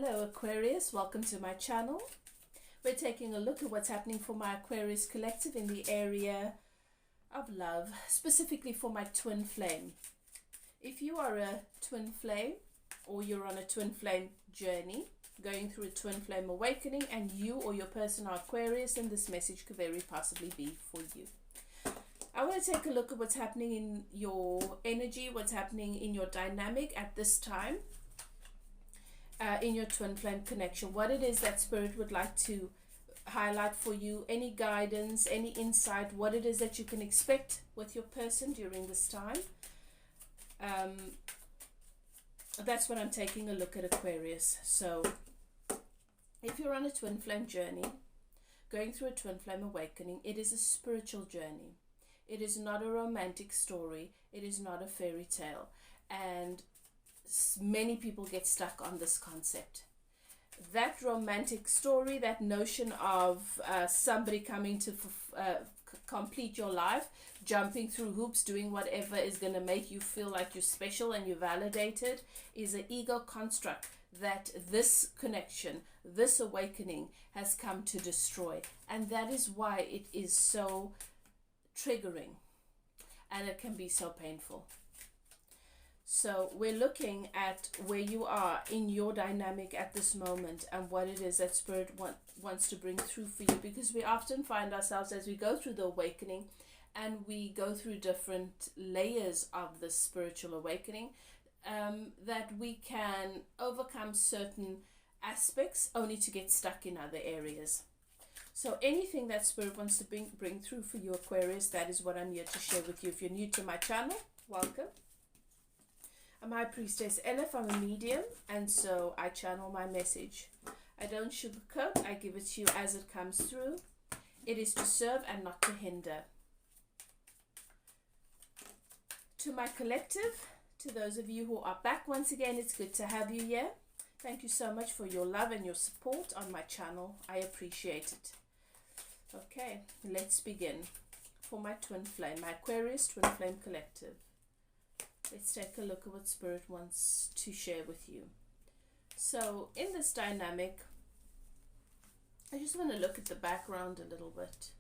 Hello Aquarius, welcome to my channel. We're taking a look at what's happening for my Aquarius collective in the area of love, specifically for my twin flame. If you are a twin flame or you're on a twin flame journey, going through a twin flame awakening, and you or your person are Aquarius, then this message could very possibly be for you. I want to take a look at what's happening in your energy, what's happening in your dynamic at this time. In your twin flame connection, what it is that Spirit would like to highlight for you, any guidance, any insight, what it is that you can expect with your person during this time. That's what I'm taking a look at, Aquarius. So if you're on a twin flame journey, going through a twin flame awakening, it is a spiritual journey. It is not a romantic story. It is not a fairy tale. And many people get stuck on this concept. That romantic story, that notion of somebody coming to complete your life, jumping through hoops, doing whatever is going to make you feel like you're special and you're validated, is an ego construct that this connection, this awakening has come to destroy. And that is why it is so triggering and it can be so painful. So we're looking at where you are in your dynamic at this moment and what it is that Spirit wants to bring through for you, because we often find ourselves as we go through the awakening and we go through different layers of the spiritual awakening, that we can overcome certain aspects only to get stuck in other areas. So anything that Spirit wants to bring through for you, Aquarius, that is what I'm here to share with you. If you're new to my channel, welcome. I'm High Priestess Elif. I'm a medium, and so I channel my message. I don't sugarcoat. I give it to you as it comes through. It is to serve and not to hinder. To my collective, to those of you who are back once again, it's good to have you here. Thank you so much for your love and your support on my channel. I appreciate it. Okay, let's begin. For my twin flame, my Aquarius twin flame collective. Let's take a look at what Spirit wants to share with you. So in this dynamic, I just want to look at the background a little bit.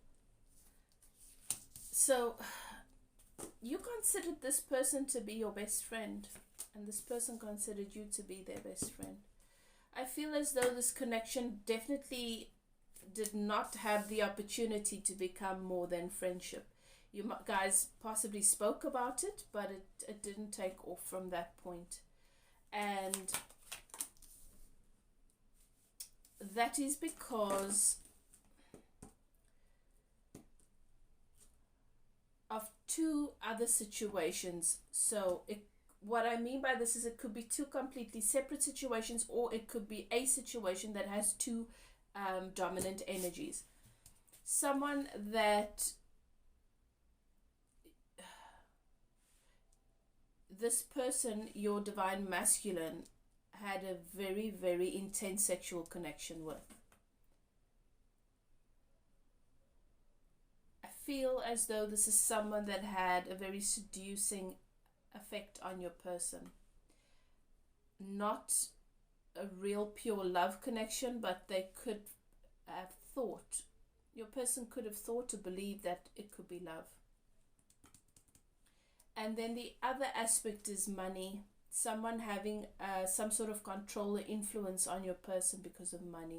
So you considered this person to be your best friend, and this person considered you to be their best friend. I feel as though this connection definitely did not have the opportunity to become more than friendship. You guys possibly spoke about it, but it didn't take off from that point. And that is because of two other situations. So what I mean by this is it could be two completely separate situations, or it could be a situation that has two dominant energies. Someone that this person, your divine masculine, had a very, very intense sexual connection with. I feel as though this is someone that had a very seducing effect on your person. Not a real pure love connection, but they could have thought, your person could have thought to believe that it could be love. And then the other aspect is money. Someone having some sort of control or influence on your person because of money.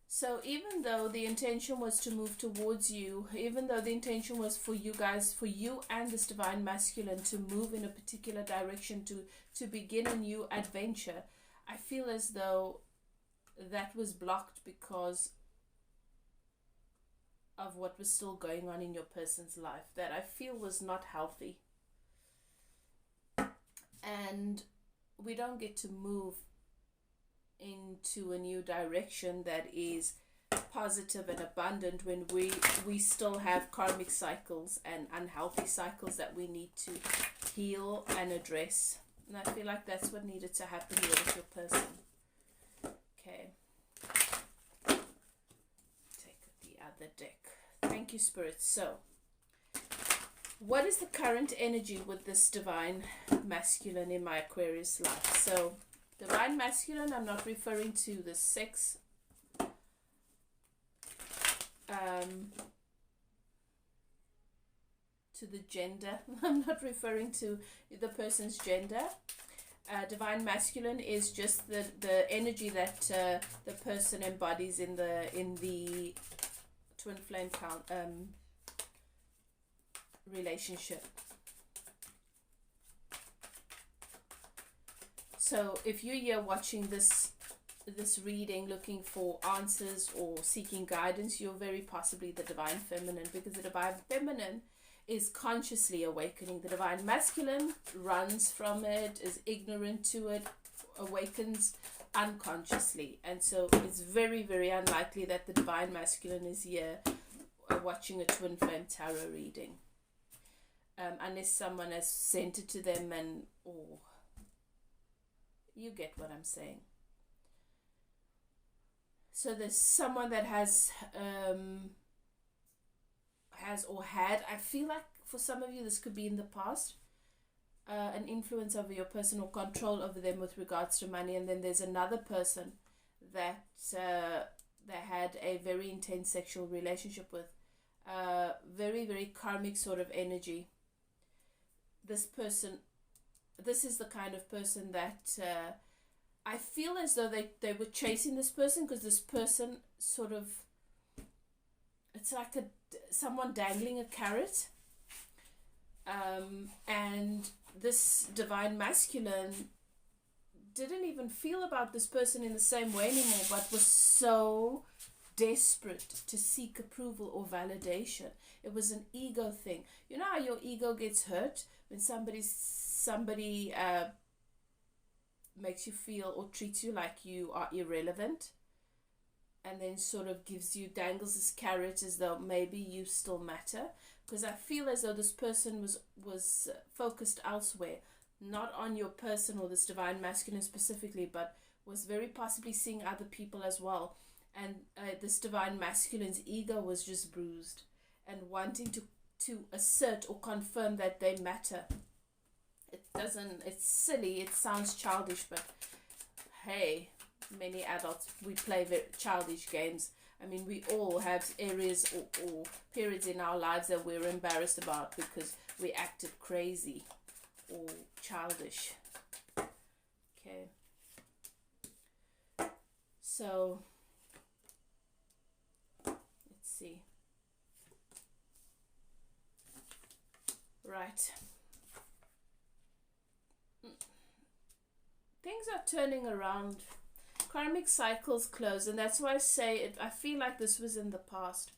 So even though the intention was to move towards you, even though the intention was for you guys, for you and this divine masculine to move in a particular direction, to begin a new adventure, I feel as though that was blocked because of what was still going on in your person's life, that I feel was not healthy. And we don't get to move into a new direction that is positive and abundant when we still have karmic cycles and unhealthy cycles that we need to heal and address. And I feel like that's what needed to happen here with your person. Okay. Take the other deck. Thank you, Spirit. So What is the current energy with this divine masculine in my Aquarius life? So divine masculine, I'm not referring to the sex, to the gender. I'm not referring to the person's gender. Divine masculine is just the energy that the person embodies in the twin flame relationship. So if you're here watching this reading looking for answers or seeking guidance, you're very possibly the divine feminine, because the divine feminine is consciously awakening. The divine masculine runs from it, is ignorant to it, awakens unconsciously. And so it's very, very unlikely that the divine masculine is here watching a twin flame tarot reading, unless someone has sent it to them, and or you get what I'm saying. So there's someone that has or had, I feel like for some of you this could be in the past, an influence over your person or control over them with regards to money. And then there's another person that they had a very intense sexual relationship with, very, very karmic sort of energy. This person, this is the kind of person that I feel as though they were chasing this person, because this person sort of, it's like someone dangling a carrot, and this divine masculine didn't even feel about this person in the same way anymore, but was so desperate to seek approval or validation. It was an ego thing. You know how your ego gets hurt when somebody makes you feel or treats you like you are irrelevant, and then sort of dangles this carrot as though maybe you still matter. Because I feel as though this person was focused elsewhere, not on your person or this divine masculine specifically, but was very possibly seeing other people as well. And this divine masculine's ego was just bruised and wanting to assert or confirm that they matter. It's silly, it sounds childish, but hey, many adults, we play very childish games. I mean, we all have areas or periods in our lives that we're embarrassed about because we acted crazy or childish. Okay. So, let's see. Right. Things are turning around. Karmic cycles close, and that's why I say it. I feel like this was in the past.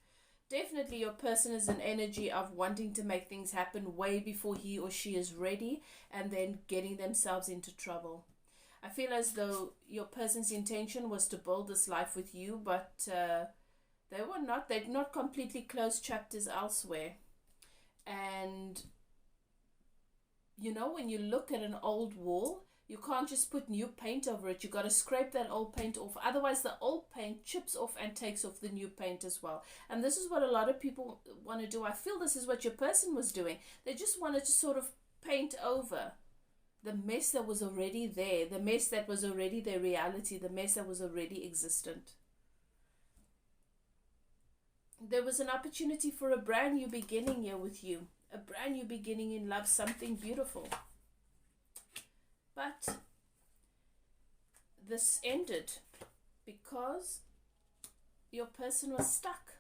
Definitely your person is an energy of wanting to make things happen way before he or she is ready, and then getting themselves into trouble. I feel as though your person's intention was to build this life with you, but they'd not completely closed chapters elsewhere. And you know, when you look at an old wall, you can't just put new paint over it. You got to scrape that old paint off. Otherwise, the old paint chips off and takes off the new paint as well. And this is what a lot of people want to do. I feel this is what your person was doing. They just wanted to sort of paint over the mess that was already there, the mess that was already their reality, the mess that was already existent. There was an opportunity for a brand new beginning here with you. A brand new beginning in love, something beautiful. But this ended because your person was stuck.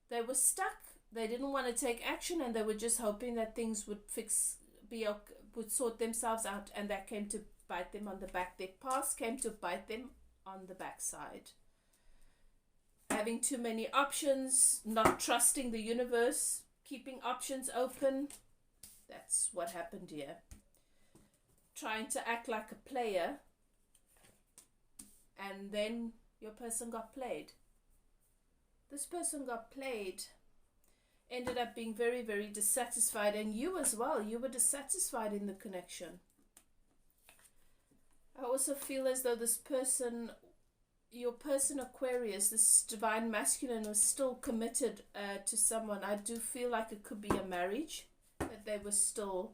They were stuck. They didn't want to take action, and they were just hoping that things would would sort themselves out, and that came to bite them on the back. Their past came to bite them on the backside. Having too many options, not trusting the universe, keeping options open. That's what happened here. Trying to act like a player, and then your person got played. This person got played, ended up being very, very dissatisfied, and you as well. You were dissatisfied in the connection. I also feel as though this person, your person Aquarius, this divine masculine, was still committed to someone. I do feel like it could be a marriage that they were still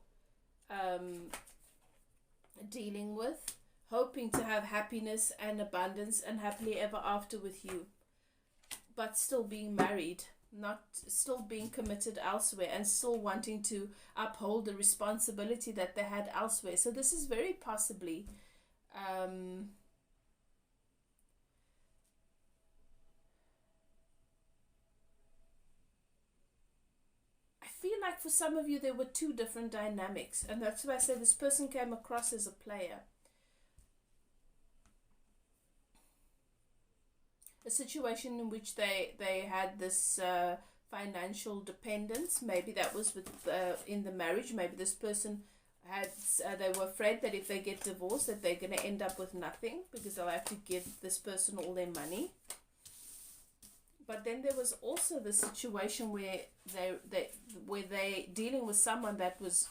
dealing with, hoping to have happiness and abundance and happily ever after with you, but still being married, not still being committed elsewhere, and still wanting to uphold the responsibility that they had elsewhere. So this is very possibly feel like for some of you there were two different dynamics, and that's why I say this person came across as a player. A situation in which they had this financial dependence. Maybe that was with in the marriage. Maybe this person had they were afraid that if they get divorced that they're going to end up with nothing because they'll have to give this person all their money. But then there was also the situation where they dealing with someone that was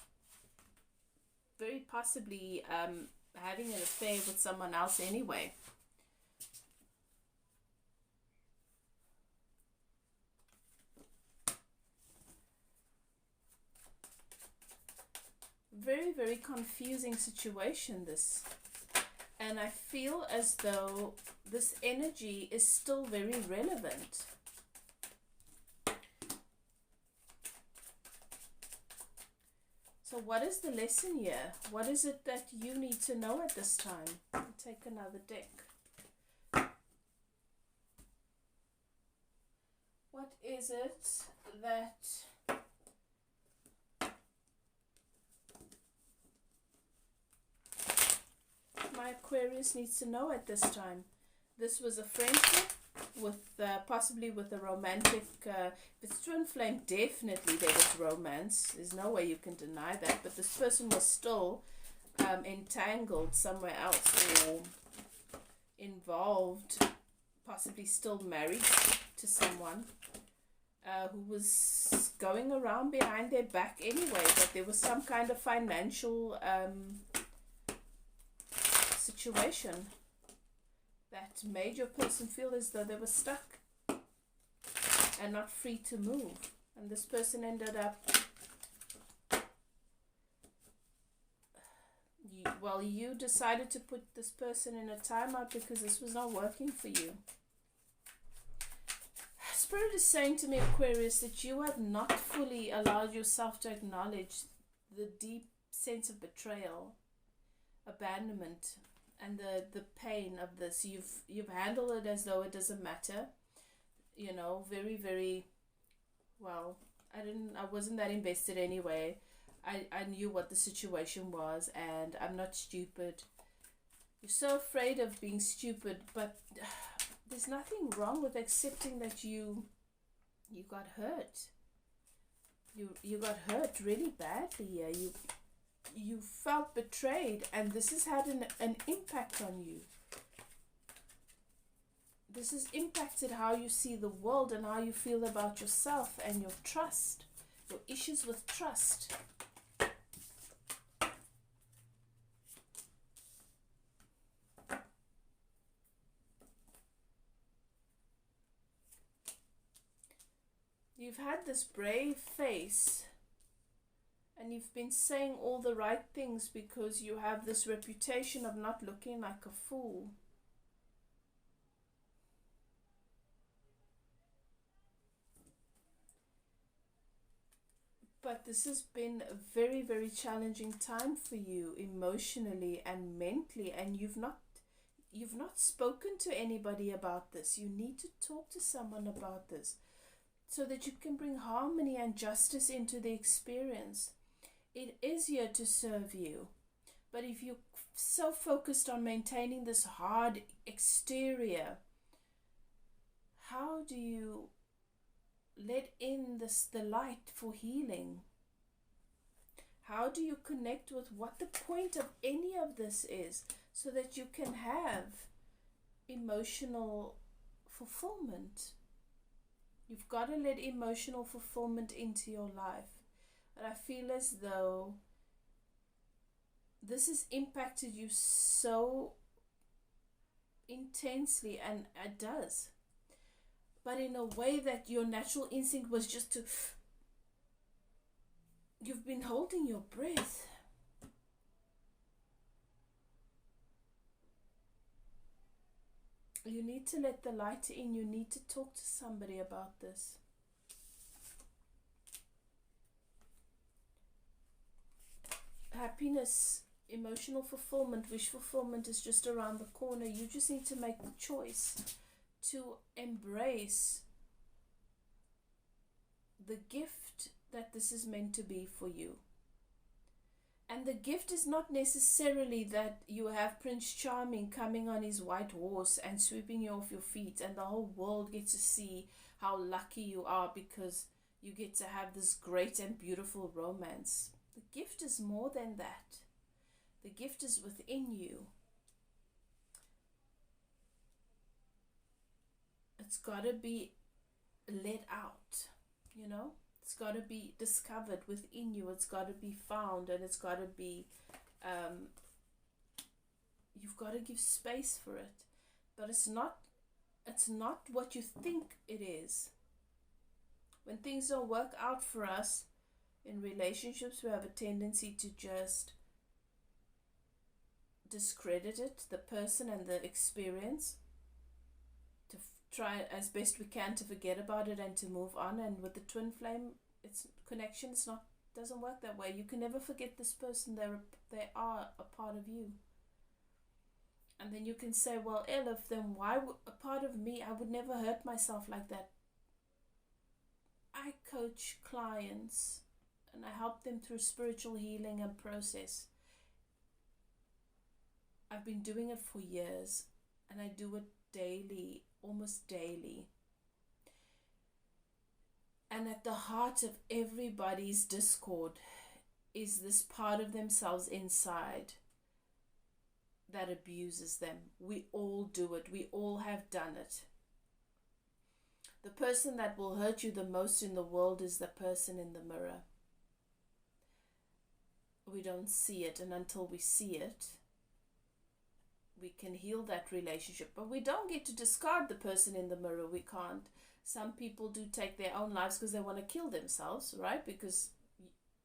very possibly having an affair with someone else anyway. Very, very confusing situation, this. And I feel as though this energy is still very relevant. So what is the lesson here? What is it that you need to know at this time? I'll take another deck. What is it that my Aquarius needs to know at this time? This was a friendship with possibly with a romantic, if it's twin flame, definitely there was romance. There's no way you can deny that. But this person was still entangled somewhere else, or involved, possibly still married to someone who was going around behind their back anyway. But there was some kind of financial situation that made your person feel as though they were stuck and not free to move. And this person ended up, you decided to put this person in a timeout because this was not working for you. Spirit is saying to me, Aquarius, that you have not fully allowed yourself to acknowledge the deep sense of betrayal, abandonment, and the pain of this. You've handled it as though it doesn't matter, you know, very, very well. I wasn't that invested anyway. I knew what the situation was, and I'm not stupid. You're so afraid of being stupid, but there's nothing wrong with accepting that you got hurt. You got hurt really badly here. You felt betrayed, and this has had an impact on you. This has impacted how you see the world and how you feel about yourself and your trust, your issues with trust. You've had this brave face, and you've been saying all the right things because you have this reputation of not looking like a fool. But this has been a very, very challenging time for you emotionally and mentally, and you've not spoken to anybody about this. You need to talk to someone about this so that you can bring harmony and justice into the experience. It is here to serve you. But if you're so focused on maintaining this hard exterior, how do you let in the light for healing? How do you connect with what the point of any of this is so that you can have emotional fulfillment? You've got to let emotional fulfillment into your life. And I feel as though this has impacted you so intensely, and it does, but in a way that your natural instinct was just to, you've been holding your breath. You need to let the light in. You need to talk to somebody about this. Happiness, emotional fulfillment, wish fulfillment is just around the corner. You just need to make the choice to embrace the gift that this is meant to be for you. And the gift is not necessarily that you have Prince Charming coming on his white horse and sweeping you off your feet and the whole world gets to see how lucky you are because you get to have this great and beautiful romance. The gift is more than that. The gift is within you. It's got to be let out, you know? It's got to be discovered within you. It's got to be found, and it's got to be, you've got to give space for it. But it's not what you think it is. When things don't work out for us in relationships, we have a tendency to just discredit it, the person and the experience, to try as best we can to forget about it and to move on. And with the twin flame, it's connection. It's not, doesn't work that way. You can never forget this person. They are a part of you. And then you can say, well, Elif, then why a part of me? I would never hurt myself like that. I coach clients and I help them through spiritual healing and process. I've been doing it for years, and I do it daily, almost daily. And at the heart of everybody's discord is this part of themselves inside that abuses them. We all do it. We all have done it. The person that will hurt you the most in the world is the person in the mirror. We don't see it, and until we see it, we can heal that relationship. But we don't get to discard the person in the mirror. We can't. Some people do take their own lives because they want to kill themselves, right? Because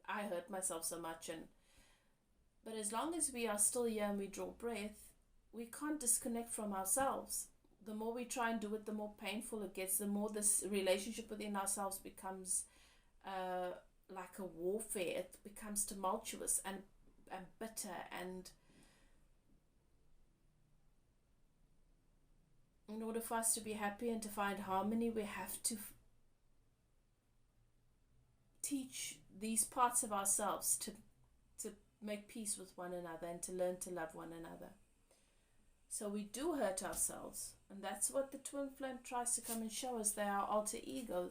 I hurt myself so much. But as long as we are still here and we draw breath, we can't disconnect from ourselves. The more we try and do it, the more painful it gets. The more this relationship within ourselves becomes like a warfare. It becomes tumultuous and bitter. And in order for us to be happy and to find harmony, we have to teach these parts of ourselves to make peace with one another and to learn to love one another. So we do hurt ourselves, and that's what the twin flame tries to come and show us. They are alter ego.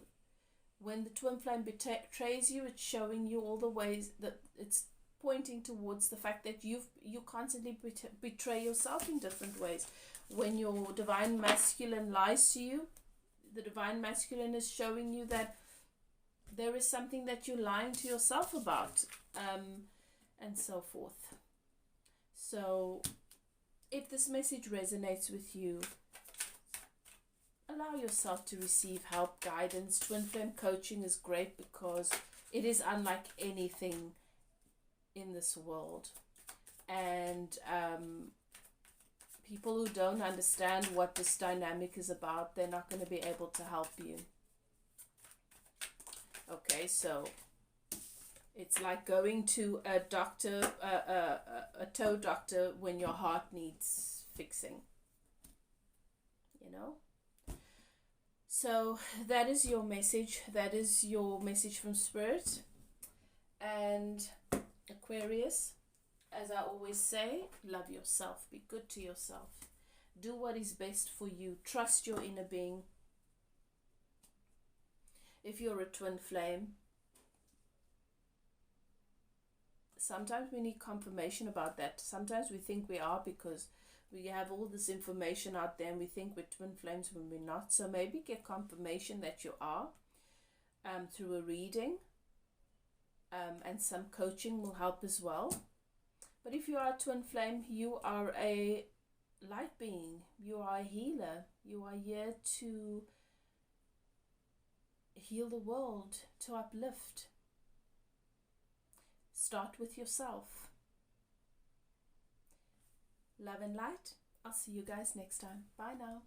When the twin flame betrays you, it's showing you all the ways that it's pointing towards the fact that you constantly betray yourself in different ways. When your divine masculine lies to you, the divine masculine is showing you that there is something that you're lying to yourself about, and so forth. So if this message resonates with you, allow yourself to receive help, guidance. Twin flame coaching is great because it is unlike anything in this world. And people who don't understand what this dynamic is about, they're not going to be able to help you. Okay, so it's like going to a doctor, a toe doctor, when your heart needs fixing, you know? So that is your message. That is your message from Spirit. And Aquarius, as I always say, love yourself. Be good to yourself. Do what is best for you. Trust your inner being. If you're a twin flame, sometimes we need confirmation about that. Sometimes we think we are because we have all this information out there and we think we're twin flames when we're not. So maybe get confirmation that you are through a reading, and some coaching will help as well. But if you are a twin flame, you are a light being. You are a healer. You are here to heal the world, to uplift. Start with yourself. Love and light. I'll see you guys next time. Bye now.